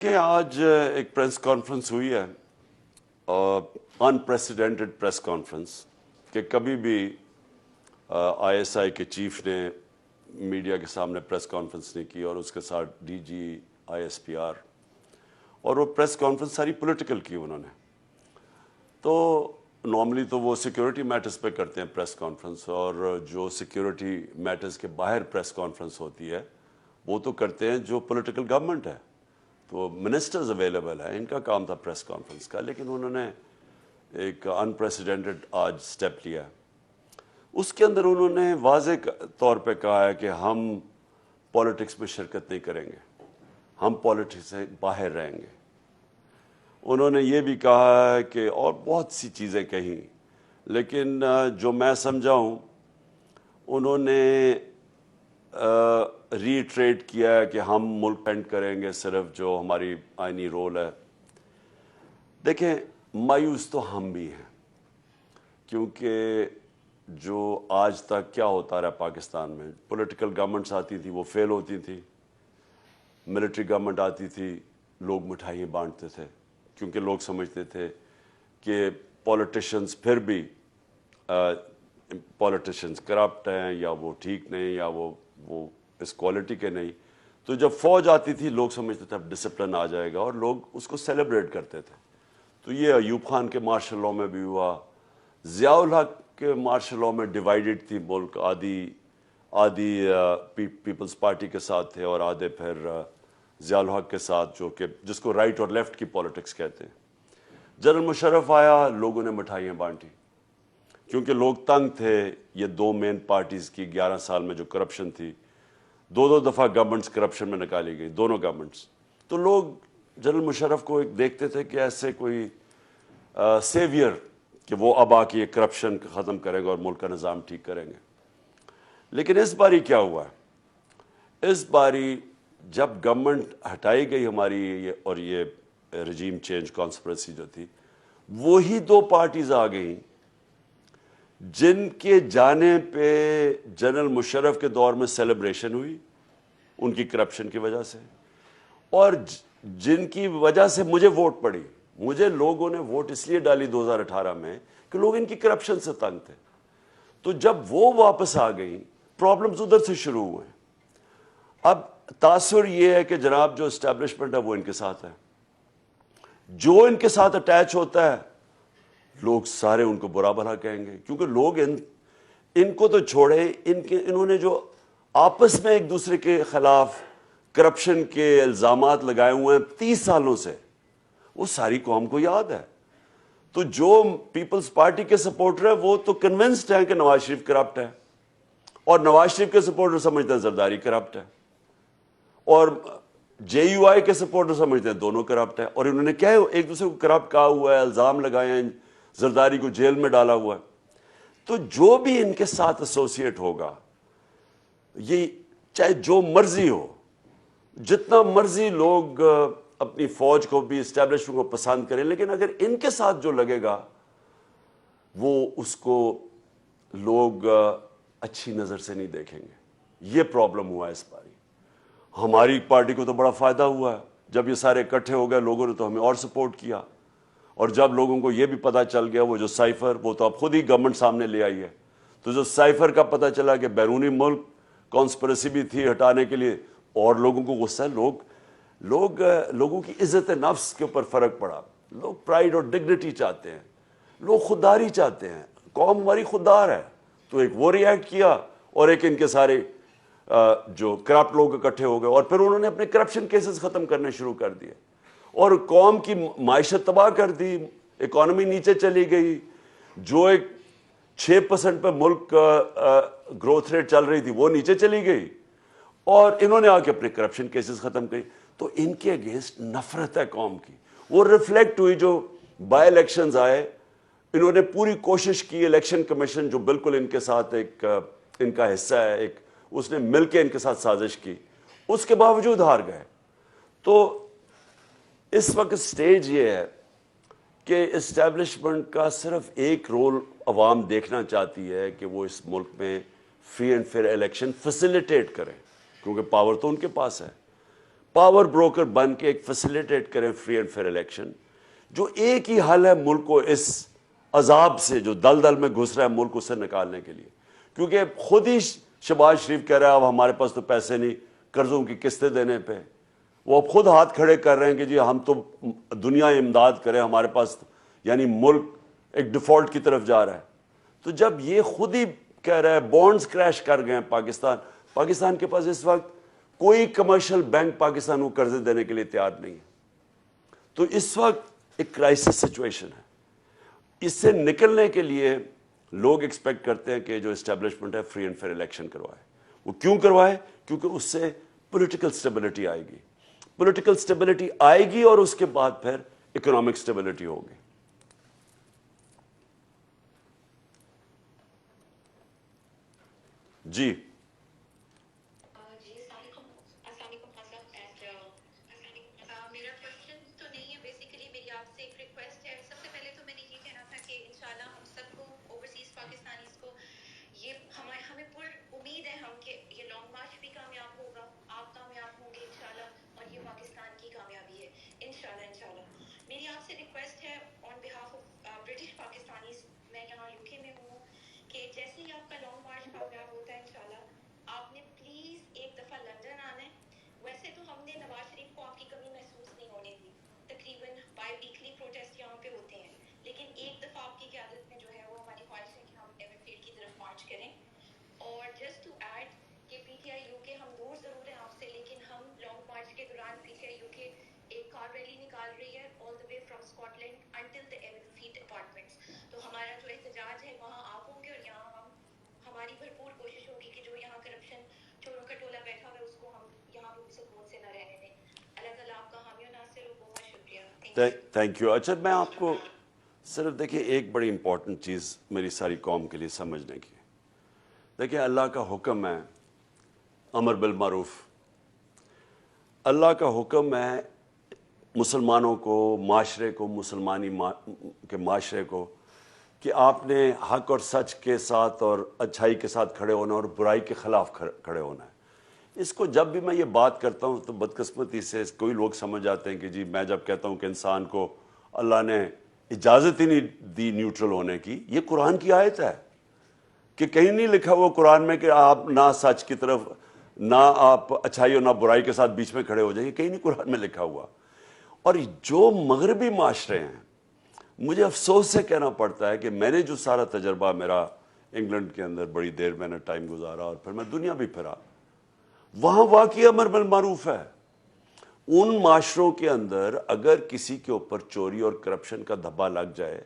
کہ آج ایک پریس کانفرنس ہوئی ہے انپریسیڈنٹڈ پریس کانفرنس کہ کبھی بھی آئی ایس آئی کے چیف نے میڈیا کے سامنے پریس کانفرنس نہیں کی اور اس کے ساتھ D G I S P R اور وہ پریس کانفرنس ساری پولیٹیکل کی انہوں نے. تو نارملی تو وہ سیکیورٹی میٹرز پہ کرتے ہیں پریس کانفرنس اور جو سیکیورٹی میٹرز کے باہر پریس کانفرنس ہوتی ہے وہ تو کرتے ہیں جو پولیٹیکل گورنمنٹ ہے. تو منسٹرز اویلیبل ہیں, ان کا کام تھا پریس کانفرنس کا, لیکن انہوں نے ایک انپریسیڈنٹڈ آج سٹیپ لیا. اس کے اندر انہوں نے واضح طور پہ کہا ہے کہ ہم پولیٹکس میں شرکت نہیں کریں گے, ہم پولیٹکس سے باہر رہیں گے. انہوں نے یہ بھی کہا ہے کہ اور بہت سی چیزیں کہیں, لیکن جو میں سمجھا ہوں انہوں نے ریٹریٹ کیا ہے کہ ہم ملک پینٹ کریں گے صرف جو ہماری آئینی رول ہے. دیکھیں مایوس تو ہم بھی ہیں, کیونکہ جو آج تک کیا ہوتا رہا پاکستان میں, پولیٹیکل گورنمنٹس آتی تھی وہ فیل ہوتی تھی, ملٹری گورنمنٹ آتی تھی لوگ مٹھائیاں بانٹتے تھے کیونکہ لوگ سمجھتے تھے کہ پولیٹیشنز پھر بھی پولیٹیشنز کرپٹ ہیں یا وہ ٹھیک نہیں یا وہ اس کوالٹی کے نہیں. تو جب فوج آتی تھی لوگ سمجھتے تھے اب ڈسپلن آ جائے گا اور لوگ اس کو سیلیبریٹ کرتے تھے. تو یہ ایوب خان کے مارشل لاء میں بھی ہوا, ضیاء الحق کے مارشل لاء میں ڈیوائیڈڈ تھی ملک, آدھی پیپلز پارٹی کے ساتھ تھے اور آدھے پھر ضیاء الحق کے ساتھ, جو کہ جس کو رائٹ اور لیفٹ کی پولیٹکس کہتے ہیں. جنرل مشرف آیا, لوگوں نے مٹھائیاں بانٹی کیونکہ لوگ تنگ تھے یہ دو مین پارٹیز کی 11 سال میں جو کرپشن تھی. دو دفعہ گورنمنٹس کرپشن میں نکالی گئی, دونوں گورنمنٹس. تو لوگ جنرل مشرف کو ایک دیکھتے تھے کہ ایسے کوئی سیویئر کہ وہ اب آ کے یہ کرپشن ختم کریں گے اور ملک کا نظام ٹھیک کریں گے. لیکن اس باری کیا ہوا ہے, اس باری جب گورنمنٹ ہٹائی گئی ہماری اور یہ رجیم چینج کانسپریسی جو تھی, وہی دو پارٹیز آ گئیں جن کے جانے پہ جنرل مشرف کے دور میں سیلیبریشن ہوئی ان کی کرپشن کی وجہ سے, اور جن کی وجہ سے مجھے ووٹ پڑی. مجھے لوگوں نے ووٹ اس لیے ڈالی 2018 میں کہ لوگ ان کی کرپشن سے تنگ تھے. تو جب وہ واپس آ گئیں پرابلمز ادھر سے شروع ہوئے. اب تاثر یہ ہے کہ جناب جو اسٹیبلشمنٹ ہے وہ ان کے ساتھ ہے, جو ان کے ساتھ اٹیچ ہوتا ہے لوگ سارے ان کو برا بھلا کہیں گے, کیونکہ لوگ ان کو تو چھوڑے, انہوں نے جو آپس میں ایک دوسرے کے خلاف کرپشن کے الزامات لگائے ہوئے ہیں 30 سالوں سے, وہ ساری قوم کو یاد ہے. تو جو پیپلز پارٹی کے سپورٹر ہیں وہ تو کنونسڈ ہیں کہ نواز شریف کرپٹ ہے, اور نواز شریف کے سپورٹر سمجھتے ہیں زرداری کرپٹ ہے, اور جے یو آئی کے سپورٹر سمجھتے ہیں دونوں کرپٹ ہے. اور انہوں نے کیا ایک دوسرے کو کرپٹ کہا ہوا ہے, الزام لگائے ہیں, زرداری کو جیل میں ڈالا ہوا ہے. تو جو بھی ان کے ساتھ ایسوسیٹ ہوگا, یہ چاہے جو مرضی ہو, جتنا مرضی لوگ اپنی فوج کو بھی اسٹیبلشمنٹ کو پسند کریں, لیکن اگر ان کے ساتھ جو لگے گا وہ اس کو لوگ اچھی نظر سے نہیں دیکھیں گے. یہ پرابلم ہوا ہے اس باری. ہماری پارٹی کو تو بڑا فائدہ ہوا ہے, جب یہ سارے اکٹھے ہو گئے لوگوں نے تو ہمیں اور سپورٹ کیا, اور جب لوگوں کو یہ بھی پتا چل گیا وہ جو سائفر, وہ تو اب خود ہی گورنمنٹ سامنے لے آئی ہے, تو جو سائفر کا پتا چلا کہ بیرونی ملک کانسپریسی بھی تھی ہٹانے کے لیے, اور لوگوں کو غصہ ہے. لوگوں کی عزت نفس کے اوپر فرق پڑا. لوگ پرائیڈ اور ڈگنیٹی چاہتے ہیں, لوگ خودداری چاہتے ہیں, قوم ہماری خوددار ہے. تو ایک وہ ریئیکٹ کیا, اور ایک ان کے سارے جو کرپٹ لوگ اکٹھے ہو گئے, اور پھر انہوں نے اپنے کرپشن کیسز ختم کرنے شروع کر دیے, اور قوم کی معیشت تباہ کر دی, اکانومی نیچے چلی گئی. جو ایک 6% پہ ملک گروتھ ریٹ چل رہی تھی وہ نیچے چلی گئی, اور انہوں نے آ کے اپنے کرپشن کیسز ختم کری. تو ان کے اگینسٹ نفرت ہے قوم کی, وہ ریفلیکٹ ہوئی. جو بائی الیکشنز آئے انہوں نے پوری کوشش کی, الیکشن کمیشن جو بالکل ان کے ساتھ ایک ان کا حصہ ہے, اس نے مل کے ان کے ساتھ سازش کی, اس کے باوجود ہار گئے. تو اس وقت سٹیج یہ ہے کہ اسٹیبلشمنٹ کا صرف ایک رول عوام دیکھنا چاہتی ہے کہ وہ اس ملک میں free and fair election facilitate کریں, کیونکہ پاور تو ان کے پاس ہے. پاور بروکر بن کے ایک فیسیلیٹیٹ کریں فری اینڈ فیئر الیکشن. جو ایک ہی حل ہے ملک کو اس عذاب سے جو دلدل میں گھس رہا ہے ملک اسے نکالنے کے لیے. کیونکہ خود ہی شہباز شریف کہہ رہا ہے اب ہمارے پاس تو پیسے نہیں قرضوں کی قسطیں دینے پہ. وہ اب خود ہاتھ کھڑے کر رہے ہیں کہ جی ہم تو دنیا امداد کریں, ہمارے پاس یعنی ملک ایک ڈیفالٹ کی طرف جا رہا ہے. تو جب یہ خود ہی کہہ رہا ہے بونڈز کریش کر گئے ہیں پاکستان کے پاس اس وقت کوئی کمرشل بینک پاکستان کو قرضے دینے کے لیے تیار نہیں ہے. تو اس وقت ایک کرائسس سچویشن ہے. اس سے نکلنے کے لیے لوگ ایکسپیکٹ کرتے ہیں کہ جو اسٹیبلشمنٹ ہے فری اینڈ فیئر الیکشن کروائے. وہ کیوں کروائے؟ کیونکہ اس سے پولیٹیکل سٹیبلٹی آئے گی. پولیٹیکل سٹیبلٹی آئے گی اور اس کے بعد پھر اکنامک سٹیبلٹی ہوگی. جی میرا کوشچن تو نہیں ہے, بیسیکلی میری آپ سے ایک ریکویسٹ ہے. سب سے پہلے تو میں نے یہ کہنا تھا کہ انشاءاللہ ہم سب کو اوورسیز پاکستانیز کو یہ ہمیں پر امید ہے ہم کہ یہ لانگ مارچ بھی کامیاب ہوگا, آپ کامیاب ہوں گے انشاءاللہ, اور یہ پاکستان کی کامیابی ہے انشاءاللہ. میری آپ سے ریکویسٹ ہے آن بہاف آف برٹش پاکستانیز, میں یہاں یو کے میں ہوں, کہ جیسے ہی آپ کا لانگ مارچ کامیاب ہوتا ہے انشاءاللہ آپ نے پلیز ایک دفعہ لندن آنا ہے. ویسے تو ہم نے نواز شریف کو آپ کی کمی محسوس نہیں ہونے دی, تقریباً بائی ویکلی پروٹیسٹ یہاں پہ ہوتے ہیں, لیکن ایک دفعہ آپ کی قیادت میں جو ہے وہ ہماری خواہش ہے کہ ہم ایون فیلڈ کی طرف مارچ کریں. اور جسٹ ٹو ایڈ کہ پی ٹی آئی یو کے ہم دور ضرور ہیں آپ سے, لیکن ہم لانگ مارچ کے دوران پی ٹی آئی یو کے ایک کار ریلی نکال رہی ہے all the way from Scotland until the Avenfield apartments. تو ہمارا جو احتجاج ہے وہاں آپ ہوں گے, اور یہاں ہماری بھرپور کوشش ہوگی کہ جو یہاں کرپشن چوروں کا ٹولہ بیٹھا ہوا ہے اس کو ہم یہاں پہ سکون سے نہ رہنے دیں. اللہ تعالیٰ آپ کا حامی و ناصر ہو. بہت شکریہ. Thank you. اچھا میں آپ کو صرف دیکھیے ایک بڑی امپورٹنٹ چیز میری ساری قوم کے لیے سمجھنے کی. دیکھیں اللہ کا حکم ہے امر بالمعروف. اللہ کا حکم ہے مسلمانوں کو, معاشرے کو, مسلمانی کے معاشرے کو کہ آپ نے حق اور سچ کے ساتھ اور اچھائی کے ساتھ کھڑے ہونا اور برائی کے خلاف کھڑے ہونا ہے. اس کو جب بھی میں یہ بات کرتا ہوں تو بدقسمتی سے کوئی لوگ سمجھ جاتے ہیں کہ جی میں جب کہتا ہوں کہ انسان کو اللہ نے اجازت ہی نہیں دی نیوٹرل ہونے کی. یہ قرآن کی آیت ہے کہ کہیں نہیں لکھا ہوا قرآن میں کہ آپ نہ سچ کی طرف نہ آپ اچھائی اور نہ برائی کے ساتھ بیچ میں کھڑے ہو جائیں. کہیں نہیں قرآن میں لکھا ہوا. اور جو مغربی معاشرے ہیں, مجھے افسوس سے کہنا پڑتا ہے کہ میں نے جو سارا تجربہ میرا انگلینڈ کے اندر بڑی دیر میں نے ٹائم گزارا اور پھر میں دنیا بھی پھرا, وہاں واقعی امر بالمعروف ہے. ان معاشروں کے اندر اگر کسی کے اوپر چوری اور کرپشن کا دھبا لگ جائے